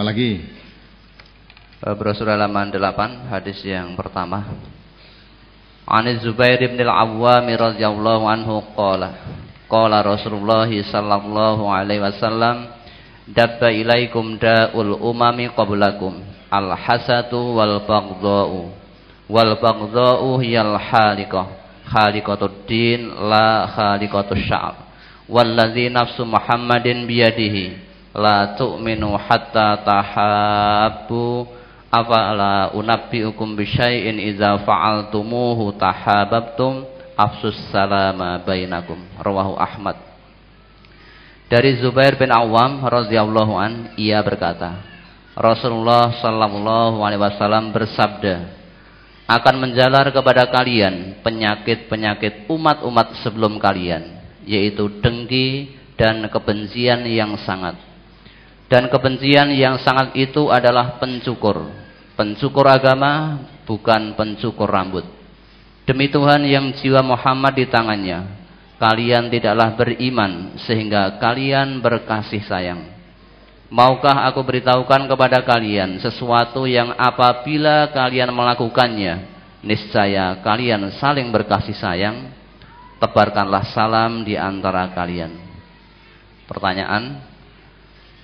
Apalagi? Brosur halaman 8, hadis yang pertama. An Zubair bin Al-Awwam radhiyallahu anhu qala Rasulullah sallallahu alaihi wasallam dabba ilaikum da'ul umami qablakum al-hasatu wal baghdha'u hiyal khaliqatud din la khaliqatus sya'ab walladzi nafsu Muhammadin biyadihi la tu'minu hatta tahabbu afala unabbiukum bisyai'in idza fa'altumuhu tahabbtum afsus salama bainakum. Rawahu Ahmad. Dari Zubair bin Awam radhiyallahu an, ia berkata, Rasulullah sallallahu alaihi wasallam bersabda, akan menjalar kepada kalian penyakit-penyakit umat-umat sebelum kalian, yaitu dengki dan kebencian yang sangat. Dan kebencian yang sangat itu adalah pencukur agama, bukan pencukur rambut. Demi Tuhan yang jiwa Muhammad di tangannya, kalian tidaklah beriman sehingga kalian berkasih sayang. Maukah aku beritahukan kepada kalian sesuatu yang apabila kalian melakukannya, niscaya kalian saling berkasih sayang? Tebarkanlah salam di antara kalian. Pertanyaan,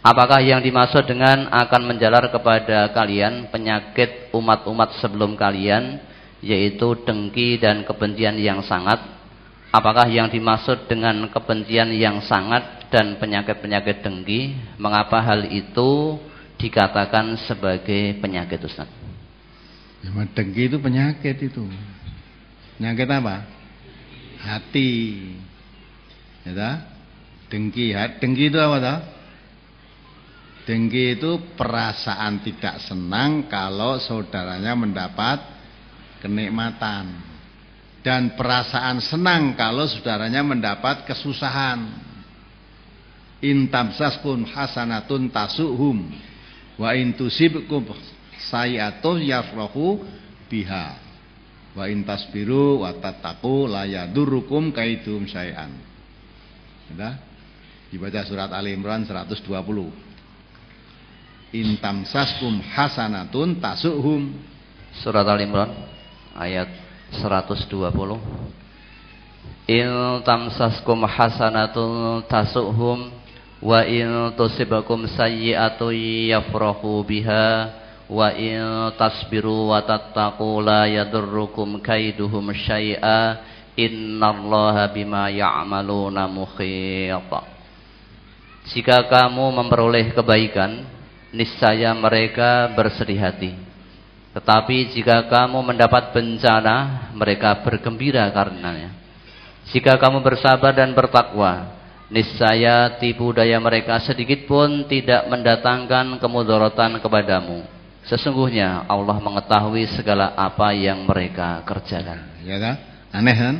apakah yang dimaksud dengan akan menjalar kepada kalian penyakit umat-umat sebelum kalian, yaitu dengki dan kebencian yang sangat? Apakah yang dimaksud dengan kebencian yang sangat dan penyakit-penyakit dengki? Mengapa hal itu dikatakan sebagai penyakit, Ustaz? Ya, dengki itu penyakit itu. Penyakit apa? Hati. Ya, dengki itu apa toh? Dengki itu perasaan tidak senang kalau saudaranya mendapat kenikmatan, dan perasaan senang kalau saudaranya mendapat kesusahan. In tamsaskun hasanatun tasuhum wa in tusibkum sayi'atun yafrahu biha wa in tasbiru wa tattaqu la yadurrukum kaidum syai'an. Sudah dibaca surat Ali Imran 120. In tamsaskum hasanatun tasuhum. Surat Al-Imran ayat 120. In tamsaskum hasanatun tasuhum wa in tusibakum sayyi'atun yafrahu biha wa in tasbiru wa tattaqu la yadurrukum kaiduhum syai'a innallaha bima ya'maluna muhit. Jika kamu memperoleh kebaikan, niscaya mereka bersedih hati. Tetapi jika kamu mendapat bencana, mereka bergembira karenanya. Jika kamu bersabar dan bertakwa, niscaya tipu daya mereka sedikit pun tidak mendatangkan kemudaratan kepadamu. Sesungguhnya Allah mengetahui segala apa yang mereka kerjakan. Ya kan? Aneh kan?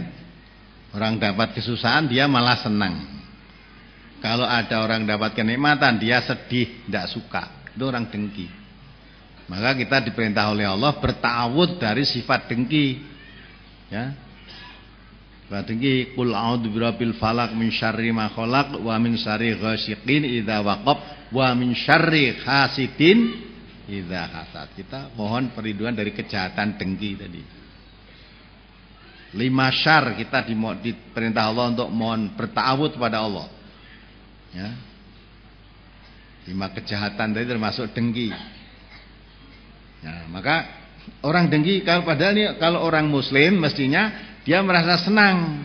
Orang dapat kesusahan dia malah senang. Kalau ada orang dapat kenikmatan dia sedih, tidak suka. Itu orang dengki. Maka kita diperintah oleh Allah bertawud dari sifat dengki. Ya. Sifat dengki, qul a'udzu birabbil falaq min syarri ma khalaq wa min syarri ghasiqin idza waqab wa min syarri hasidin idza hasad. Kita mohon perlindungan dari kejahatan dengki tadi. 5 syar kita diperintah Allah untuk mohon bertawud kepada Allah. Ya. 5 kejahatan tadi termasuk dengki. Nah, maka orang dengki padahal ini kalau orang muslim mestinya dia merasa senang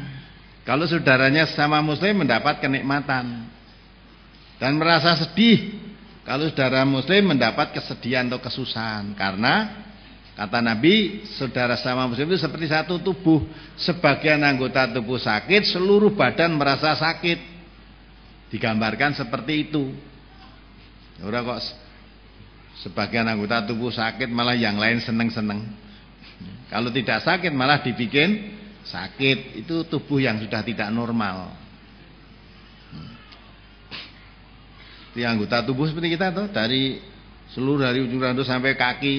kalau saudaranya sama muslim mendapat kenikmatan, dan merasa sedih kalau saudara muslim mendapat kesedihan atau kesusahan. Karena kata Nabi, saudara sama muslim itu seperti satu tubuh. Sebagian anggota tubuh sakit, seluruh badan merasa sakit. Digambarkan seperti itu. Orang kok sebagian anggota tubuh sakit malah yang lain seneng-seneng. Kalau tidak sakit malah dibikin sakit. Itu tubuh yang sudah tidak normal. Di anggota tubuh seperti kita tuh, dari seluruh dari ujung rambut sampai kaki.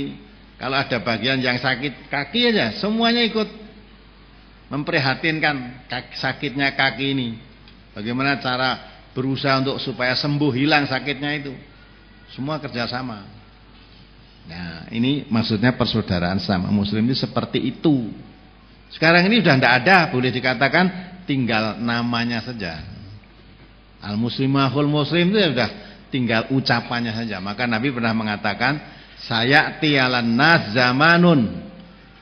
Kalau ada bagian yang sakit kaki aja, semuanya ikut memprihatinkan sakitnya kaki ini. Bagaimana cara berusaha untuk supaya sembuh, hilang sakitnya itu. Semua kerjasama. Nah, ini maksudnya persaudaraan sama muslim itu seperti itu. Sekarang ini sudah tidak ada, boleh dikatakan tinggal namanya saja. Al-muslimahul muslim itu ya sudah tinggal ucapannya saja. Maka Nabi pernah mengatakan, sayati 'alan nas zamanun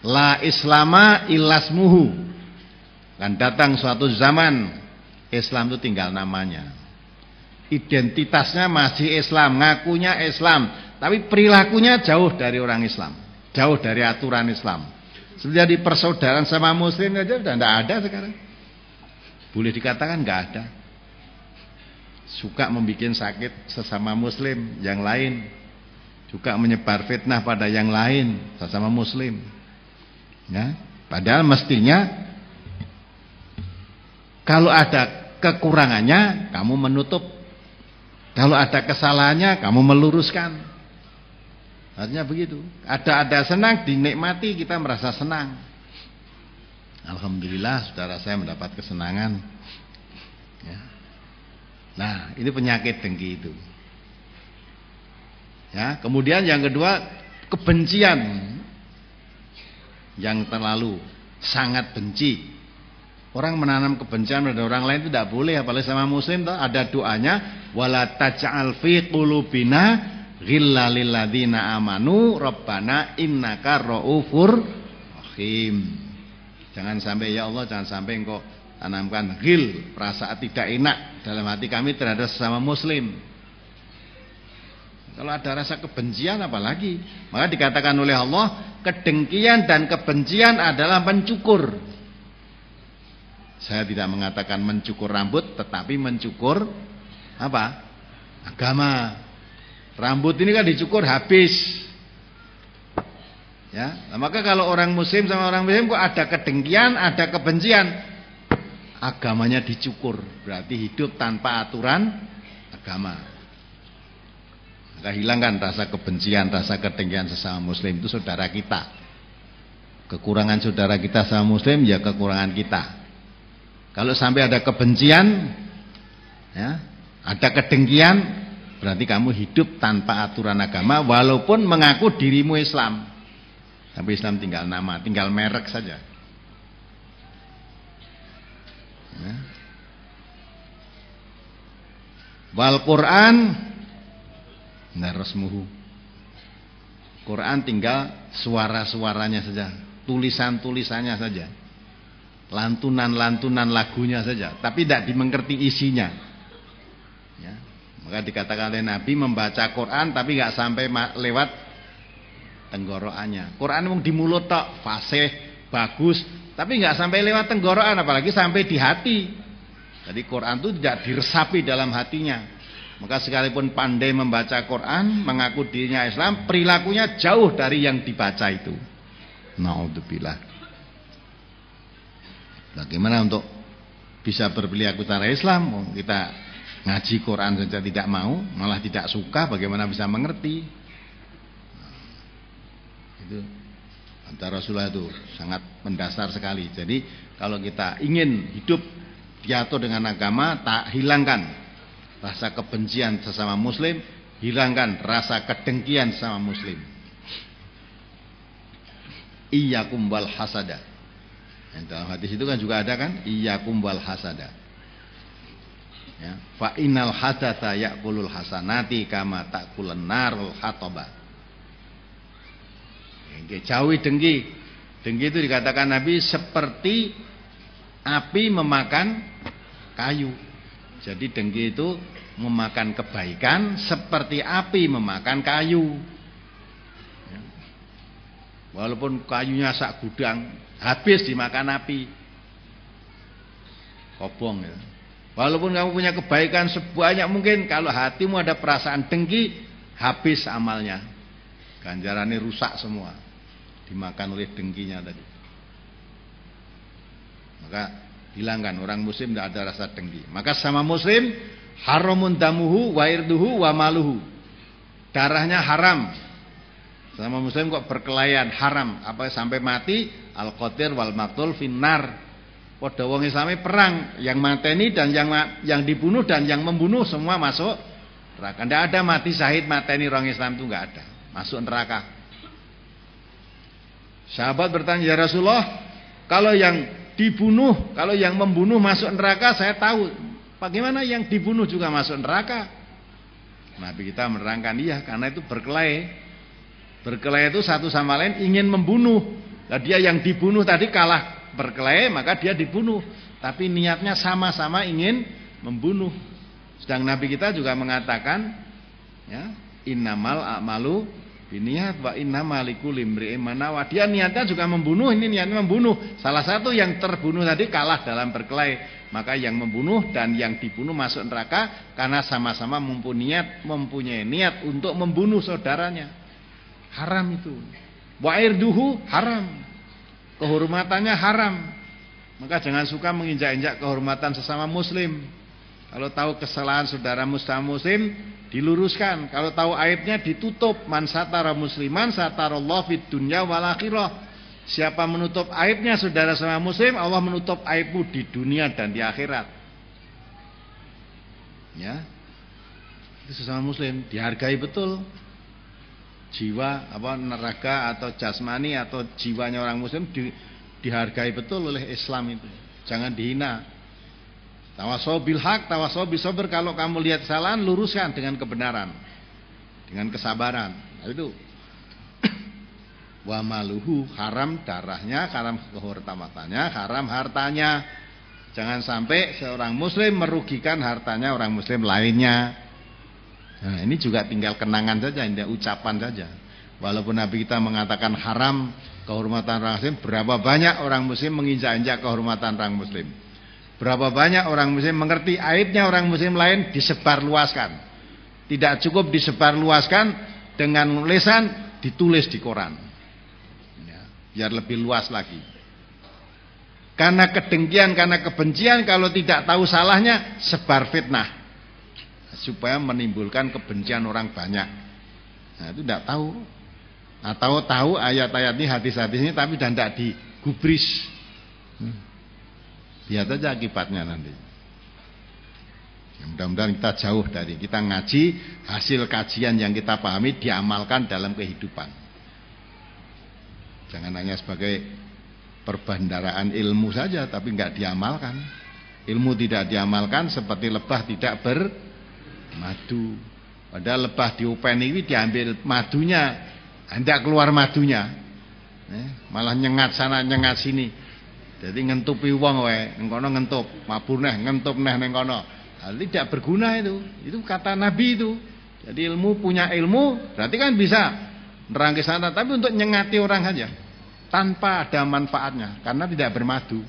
la islama illasmuhu. Dan datang suatu zaman Islam itu tinggal namanya. Identitasnya masih Islam, ngakunya Islam, tapi perilakunya jauh dari orang Islam, jauh dari aturan Islam. Seperti di persaudaraan sama muslim aja sudah tidak ada sekarang. Boleh dikatakan nggak ada. Suka membuat sakit sesama muslim yang lain, juga menyebar fitnah pada yang lain sesama muslim. Ya, padahal mestinya kalau ada kekurangannya kamu menutup, kalau ada kesalahannya kamu meluruskan. Artinya begitu. Ada senang dinikmati, kita merasa senang. Alhamdulillah saudara saya mendapat kesenangan. Ya. Nah, ini penyakit dengki itu. Ya, kemudian yang kedua, kebencian yang terlalu sangat benci. Orang menanam kebencian pada orang lain itu tidak boleh, apalagi sama muslim. Ada doanya, wala taj'al fi qulubina ghillal lil ladzina amanu rabbana innaka raufur rahim. Jangan sampai ya Allah, jangan sampai engkau tanamkan ghil, perasaan tidak enak dalam hati kami terhadap sesama muslim. Kalau ada rasa kebencian apalagi? Maka dikatakan oleh Allah, kedengkian dan kebencian adalah mencukur. Saya tidak mengatakan mencukur rambut, tetapi mencukur apa? Agama. Rambut ini kan dicukur habis. Ya, maka kalau orang muslim sama orang muslim kok ada kedengkian, ada kebencian, agamanya dicukur, berarti hidup tanpa aturan agama. Maka hilangkan rasa kebencian, rasa kedengkian sesama muslim, itu saudara kita. Kekurangan saudara kita sama muslim ya kekurangan kita. Kalau sampai ada kebencian, ya, ada kedengkian, berarti kamu hidup tanpa aturan agama, walaupun mengaku dirimu Islam, tapi Islam tinggal nama, tinggal merek saja. Ya. Wal Quran narasmuhu. Quran tinggal suara-suaranya saja, tulisan-tulisannya saja, lantunan-lantunan lagunya saja, tapi tidak dimengerti isinya. Ya. Maka dikatakan oleh Nabi membaca Quran tapi nggak sampai lewat tenggorokannya. Quran memang di mulut tok, fasih, bagus, tapi nggak sampai lewat tenggorokan, apalagi sampai di hati. Jadi Quran itu tidak diresapi dalam hatinya. Maka sekalipun pandai membaca Quran, mengaku dirinya Islam, perilakunya jauh dari yang dibaca itu. Naudzubillah. Bagaimana untuk bisa berperilaku cara Islam? Kita ngaji Quran saja tidak mau, malah tidak suka, bagaimana bisa mengerti? Itu antara Rasulullah itu sangat mendasar sekali. Jadi kalau kita ingin hidup diatur dengan agama, tak hilangkan rasa kebencian sesama muslim, hilangkan rasa kedengkian sesama muslim. Iyyakum wal hasada. Yang dalam hadis itu kan juga ada kan, iyyakum wal hasada. Ya, fa innal hadatsa ya'kulul hasanati kama ta'kulun narul hataba. Jauhi dengki. Dengki itu dikatakan Nabi seperti api memakan kayu. Jadi dengki itu memakan kebaikan seperti api memakan kayu. Ya. Walaupun kayunya sak gudang, habis dimakan api. Kobong ya. Walaupun kamu punya kebaikan sebanyak mungkin, kalau hatimu ada perasaan dengki, habis amalnya. Ganjarannya rusak semua, dimakan oleh dengkinya tadi. Maka hilangkan, orang muslim tidak ada rasa dengki. Maka sama muslim haramun damuhu wa irduhu wa maluhu. Darahnya haram. Sama muslim kok berkelayan, haram. Apa sampai mati, al-qatir wal maqtul finnar. Padha wong Islame perang, yang mateni dan yang dibunuh dan yang membunuh semua masuk neraka. Tidak ada mati syahid, mateni orang Islam itu enggak ada. Masuk neraka. Sahabat bertanya, ya Rasulullah, kalau yang dibunuh, kalau yang membunuh masuk neraka, saya tahu. Bagaimana yang dibunuh juga masuk neraka? Nabi kita menerangkan, iya, karena itu berkelahi. Berkelahi itu satu sama lain ingin membunuh. Nah, dia yang dibunuh tadi kalah berkelahi, maka dia dibunuh. Tapi niatnya sama-sama ingin membunuh. Sedang Nabi kita juga mengatakan, ya, innamal a'malu biniat wa innamal likulli imri'in ma nawa. Dia niatnya juga membunuh, ini niatnya membunuh. Salah satu yang terbunuh tadi kalah dalam berkelahi. Maka yang membunuh dan yang dibunuh masuk neraka karena sama-sama mempunyai niat untuk membunuh saudaranya. Haram itu. Wa irduhu haram. Kehormatannya haram. Maka jangan suka menginjak-injak kehormatan sesama muslim. Kalau tahu kesalahan saudara muslim, diluruskan. Kalau tahu aibnya ditutup. Man satara musliman satarallahu fid dunya wal akhirah. Siapa menutup aibnya saudara sama muslim, Allah menutup aibmu di dunia dan di akhirat. Ya. Itu sesama muslim dihargai betul. Jiwa neraga atau jasmani atau jiwanya orang muslim dihargai betul oleh Islam itu. Jangan dihina. Tawasau bil haq, tawasau bis sabr. Kalau kamu lihat kesalahan, luruskan dengan kebenaran, dengan kesabaran. Nah, itu. Wa maluhu, haram darahnya, haram kehormatannya, haram hartanya. Jangan sampai seorang muslim merugikan hartanya orang muslim lainnya. Nah, ini juga tinggal kenangan saja, tidak ucapan saja. Walaupun Nabi kita mengatakan haram kehormatan orang muslim, berapa banyak orang muslim menginjak-injak kehormatan orang muslim. Berapa banyak orang muslim mengerti aibnya orang muslim lain, disebarluaskan. Tidak cukup disebarluaskan dengan lisan, ditulis di koran. Ya, biar lebih luas lagi. Karena kedengkian, karena kebencian, kalau tidak tahu salahnya, sebar fitnah. Supaya menimbulkan kebencian orang banyak. Nah, itu tidak tahu. Atau tahu ayat-ayat ini, hadis-hadis ini, tapi tidak digubris. Lihat saja akibatnya nanti. Ya, mudah-mudahan kita jauh dari, kita ngaji, hasil kajian yang kita pahami diamalkan dalam kehidupan. Jangan hanya sebagai perbendaharaan ilmu saja, tapi enggak diamalkan. Ilmu tidak diamalkan seperti lebah tidak bermadu. Padahal lebah diupen ini diambil madunya, hendak keluar madunya, malah nyengat sana nyengat sini. Jadi ngentupi wong wae, ning kono ngentup, mabur neh, ngentup neh ning kono. Tidak berguna itu. Itu kata Nabi itu. Jadi ilmu punya ilmu, berarti kan bisa nerang ke sana, tapi untuk nyengati orang saja tanpa ada manfaatnya karena tidak bermadu.